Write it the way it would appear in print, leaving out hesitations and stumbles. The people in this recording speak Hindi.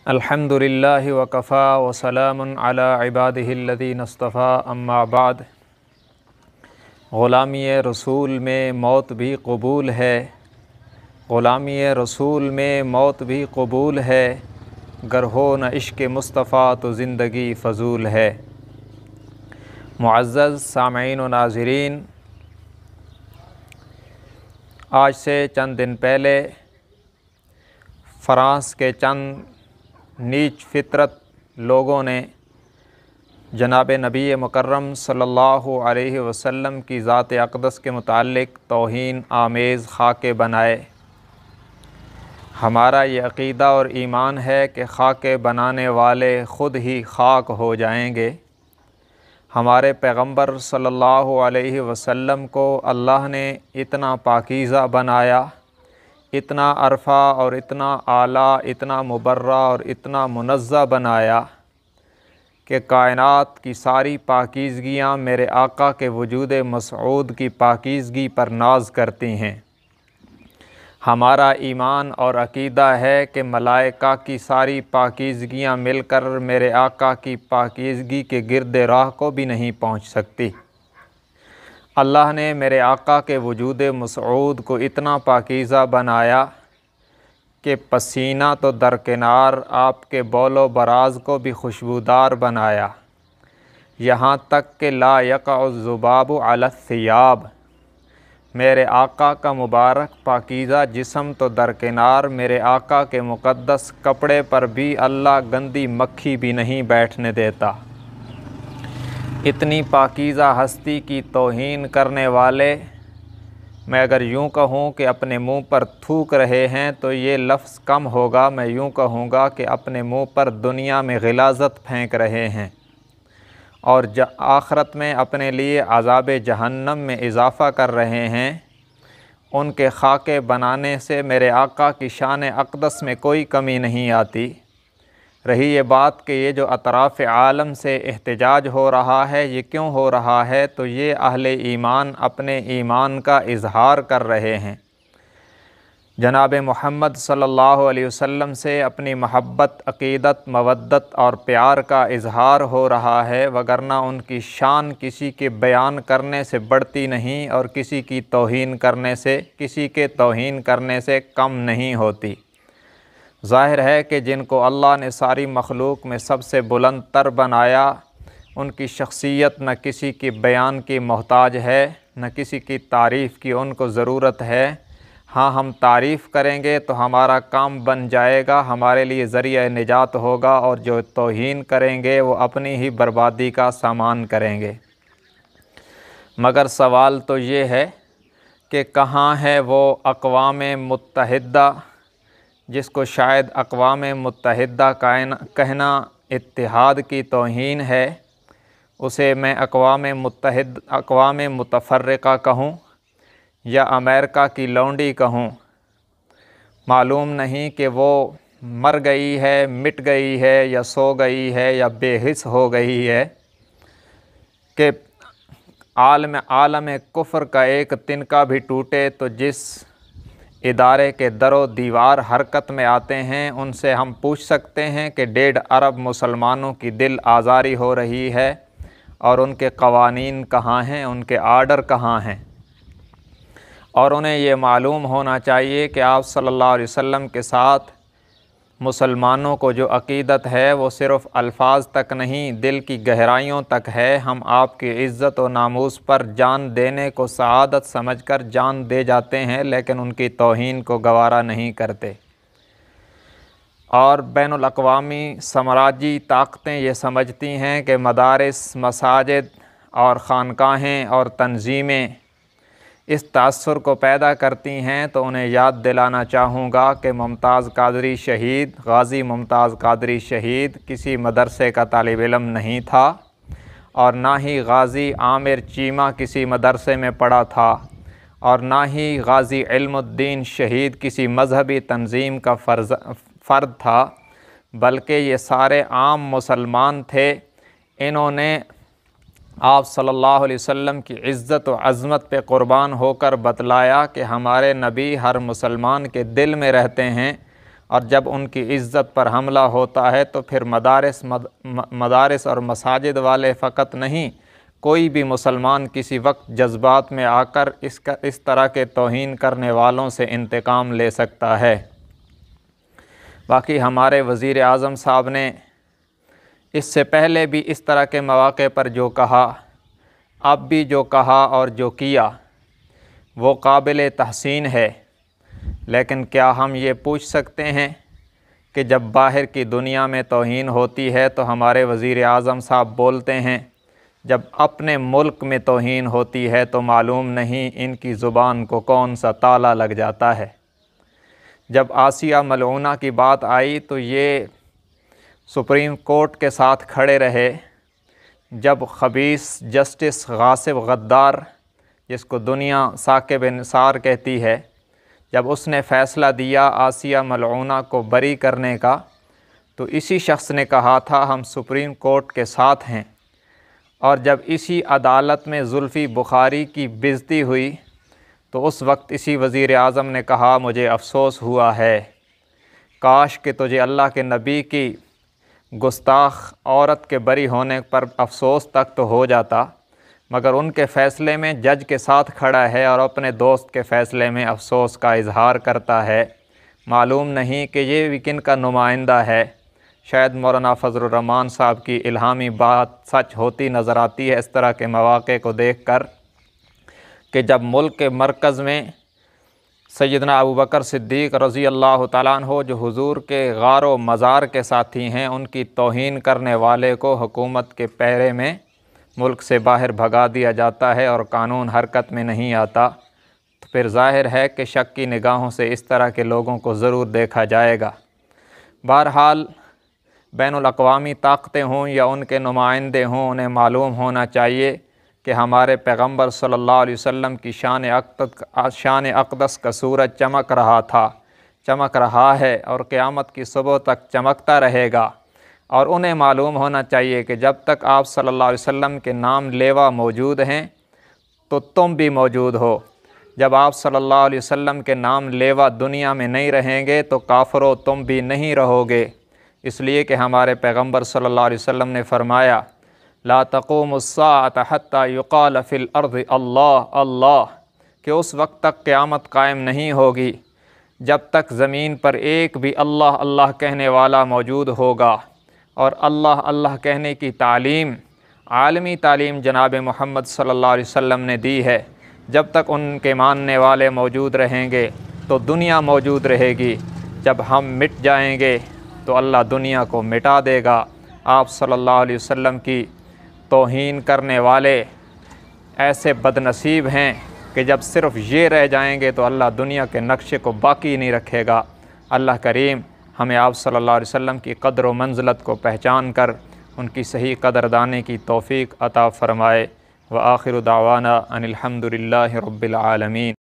अल्हम्दुलिल्लाहि वकफ़ा वसलामुन अला इबादिहिल्लज़ीना इस्तफ़ा अम्मा बाद। ग़ुलामी रसूल में मौत भी कबूल है, ग़ुलामी रसूल में मौत भी कबूल है, गर हो न इश्क़ मुस्तफ़ा तो ज़िंदगी फ़ज़ूल है। मुअज़्ज़ज़ सामईन व नाज़रीन, आज से चंद दिन पहले फ़्रांस के चंद नीच फ़ितरत लोगों ने जनाब नबी मुकर्रम सल्लल्लाहु अलैहि वसल्लम की ज़ात अक़दस के मुताल्लिक़ तौहीन आमेज़ ख़ाके बनाए। हमारा ये अक़ीदा और ईमान है कि ख़ाके बनाने वाले ख़ुद ही ख़ाक हो जाएंगे। हमारे पैगम्बर सल्लल्लाहु अलैहि वसल्लम को अल्लाह ने इतना पाकीज़ा बनाया, इतना अरफ़ा और इतना आला, इतना मुबर्रा और इतना मुनज़्ज़ा बनाया कि कायनात की सारी पाकीज़गियाँ मेरे आका के वजूद मसऊद की पाकीज़गी पर नाज करती हैं। हमारा ईमान और अक़ीदा है कि मलाइका की सारी पाकीज़गियाँ मिलकर मेरे आका की पाकीज़गी के गिरद राह को भी नहीं पहुँच सकती। अल्लाह ने मेरे आका के वजूद मसऊद को इतना पाकीज़ा बनाया कि पसीना तो दरकिनार, आपके बौलो बराज को भी खुशबूदार बनाया। यहाँ तक कि ला यक़अ ज़ुबाबु अला थियाब, मेरे आका का मुबारक पाकीज़ा जिस्म तो दरकिनार, मेरे आका के मुक़द्दस कपड़े पर भी अल्लाह गंदी मक्खी भी नहीं बैठने देता। इतनी पाकीज़ा हस्ती की तौहीन करने वाले, मैं अगर यूँ कहूँ कि अपने मुँह पर थूक रहे हैं तो ये लफ्ज़ कम होगा। मैं यूँ कहूँगा कि अपने मुँह पर दुनिया में ग़िलाज़त फेंक रहे हैं और आखिरत में अपने लिए अज़ाब जहन्नम में इजाफ़ा कर रहे हैं। उनके ख़ाके बनाने से मेरे आका की शान अक़दस में कोई कमी नहीं आती। रही ये बात कि ये जो अतराफ़ आलम से एहतिजाज हो रहा है, ये क्यों हो रहा है? तो ये अहले ईमान अपने ईमान का इज़हार कर रहे हैं। जनाब मोहम्मद सल्लल्लाहु अलैहि वसल्लम से अपनी महब्बत, अक़ीदत, मवद्दत और प्यार का इज़हार हो रहा है, वगरना उनकी शान किसी के बयान करने से बढ़ती नहीं और किसी की तौहीन करने से, किसी के तौहीन करने से कम नहीं होती। ज़ाहिर है कि जिनको अल्लाह ने सारी मखलूक में सबसे बुलंद तर बनाया, उनकी शख्सियत न किसी की बयान की मोहताज है, न किसी की तारीफ़ की उनको ज़रूरत है। हाँ, हम तारीफ़ करेंगे तो हमारा काम बन जाएगा, हमारे लिए ज़रिया निजात होगा, और जो तौहीन करेंगे वो अपनी ही बर्बादी का सामान करेंगे। मगर सवाल तो ये है कि कहाँ है वो अक़वाम मुत्तहिदा, जिसको शायद अक़वाम मुत्तहिदा कहना इत्तिहाद की तौहीन है, उसे मैं अक़वाम मुतफ़र्रिक़ा कहूँ या अमेरिका की लौंडी कहूँ। मालूम नहीं कि वो मर गई है, मिट गई है, या सो गई है, या बेहिस हो गई है कि आलम कुफ़्र का एक तिनका भी टूटे तो जिस इदारे के दरो दीवार हरकत में आते हैं, उनसे हम पूछ सकते हैं कि 1.5 अरब मुसलमानों की दिल आज़ारी हो रही है और उनके क़वानीन कहाँ हैं, उनके आर्डर कहाँ हैं। और उन्हें ये मालूम होना चाहिए कि आप सल्लल्लाहु अलैहि वसल्लम के साथ मुसलमानों को जो अक़ीदत है वो सिर्फ़ अल्फाज तक नहीं, दिल की गहराइयों तक है। हम आपकी इज़्ज़त और नामूस पर जान देने को सआदत समझकर जान दे जाते हैं, लेकिन उनकी तौहीन को गवारा नहीं करते। और बैनुल अक़वामी साम्राज्यी ताकतें ये समझती हैं कि मदारिस, मसाजिद और ख़ानकाहें और तंजीमें इस तासुर को पैदा करती हैं, तो उन्हें याद दिलाना चाहूँगा कि मुमताज़ कादरी शहीद, गाज़ी मुमताज़ कादरी शहीद किसी मदरसे का तालिब इल्म नहीं था, और ना ही गाज़ी आमिर चीमा किसी मदरसे में पढ़ा था, और ना ही गाज़ी इल्मुद्दीन शहीद किसी मज़हबी तंजीम का फ़र्द था, बल्कि ये सारे आम मुसलमान थे। इन्होंने आप सल्लल्लाहु अलैहि वसल्लम की इज़्ज़त व अज़मत पे क़ुरबान होकर बतलाया कि हमारे नबी हर मुसलमान के दिल में रहते हैं और जब उनकी इज़्ज़त पर हमला होता है तो फिर मदारिस और मसाजिद वाले फ़कत नहीं, कोई भी मुसलमान किसी वक्त जज्बात में आकर इस तरह के तौहीन करने वालों से इंतकाम ले सकता है। बाकी हमारे वज़ीर आज़म साहब ने इससे पहले भी इस तरह के मौक़े पर जो कहा, अब भी जो कहा और जो किया वो काबिल तहसीन है। लेकिन क्या हम ये पूछ सकते हैं कि जब बाहर की दुनिया में तौहीन होती है तो हमारे वज़ीर आज़म साहब बोलते हैं, जब अपने मुल्क में तौहीन होती है तो मालूम नहीं इनकी ज़ुबान को कौन सा ताला लग जाता है। जब आसिया मलऊना की बात आई तो ये सुप्रीम कोर्ट के साथ खड़े रहे। जब खबीस जस्टिस गासिब गद्दार, जिसको दुनिया साकिब निसार कहती है, जब उसने फ़ैसला दिया आसिया मलऊना को बरी करने का, तो इसी शख्स ने कहा था हम सुप्रीम कोर्ट के साथ हैं। और जब इसी अदालत में जुल्फ़ी बुखारी की बेइज्जती हुई तो उस वक्त इसी वज़ीर आज़म ने कहा मुझे अफ़सोस हुआ है, काश कि तुझे अल्लाह के नबी की गुस्ताख औरत के बरी होने पर अफ़सोस तक तो हो जाता, मगर उनके फ़ैसले में जज के साथ खड़ा है और अपने दोस्त के फ़ैसले में अफ़सोस का इजहार करता है। मालूम नहीं कि ये भी किन का नुमाइंदा है। शायद मौलाना फ़ज़लुर रहमान साहब की इल्हामी बात सच होती नज़र आती है इस तरह के मौक़े को देख कर कि जब मुल्क के मरकज़ में सैयदना अबू बकर सिद्दीक़ रज़ी अल्लाह तआला अन्हु जो हुज़ूर के गारो मज़ार के साथी हैं, उनकी तौहीन करने वाले को हुकूमत के पैरे में मुल्क से बाहर भगा दिया जाता है और कानून हरकत में नहीं आता, तो फिर ज़ाहिर है कि शक की निगाहों से इस तरह के लोगों को ज़रूर देखा जाएगा। बहरहाल बैनुल अक़वामी ताकतें हों या उनके नुमाइंदे हों, उन्हें मालूम होना चाहिए कि हमारे पैगम्बर सल्लल्लाहु अलैहि वसल्लम की शान अक़दस का सूरज चमक रहा था, चमक रहा है और क़यामत की सुबह तक चमकता रहेगा। और उन्हें मालूम होना चाहिए कि जब तक आप सल्लल्लाहु अलैहि वसल्लम के नाम लेवा मौजूद हैं तो तुम भी मौजूद हो। जब आप सल्लल्लाहु अलैहि वसल्लम के नाम लेवा दुनिया में नहीं रहेंगे तो काफ़िरो तुम भी नहीं रहोगे। इसलिए कि हमारे पैगम्बर सल्लल्लाहु अलैहि वसल्लम ने फ़रमाया ला तक़ूमुस्साअत हत्ता युक़ाल फ़िल अर्ज़ि अल्लाह अल्लाह, कि उस वक्त तक क़यामत कायम नहीं होगी जब तक ज़मीन पर एक भी अल्लाह अल्लाह कहने वाला मौजूद होगा। और अल्लाह अल्लाह कहने की तालीम, आलमी तालीम जनाब मोहम्मद सल्लल्लाहु अलैहि वसल्लम ने दी है। जब तक उनके मानने वाले मौजूद रहेंगे तो दुनिया मौजूद रहेगी। जब हम मिट जाएंगे तो अल्लाह दुनिया को मिटा देगा। आप सल्लल्लाहु अलैहि वसल्लम की तौहीन करने वाले ऐसे बदनसीब हैं कि जब सिर्फ़ ये रह जाएंगे तो अल्लाह दुनिया के नक्शे को बाकी नहीं रखेगा। अल्लाह करीम हमें आप सल्लल्लाहु अलैहि वसल्लम की क़द्र व मंज़लत को पहचान कर उनकी सही कदरदानी की तौफ़ीक़ अता फ़रमाए। व आखिरु दावाना अनिल हम्दुलिल्लाहि रब्बिल आलमीन।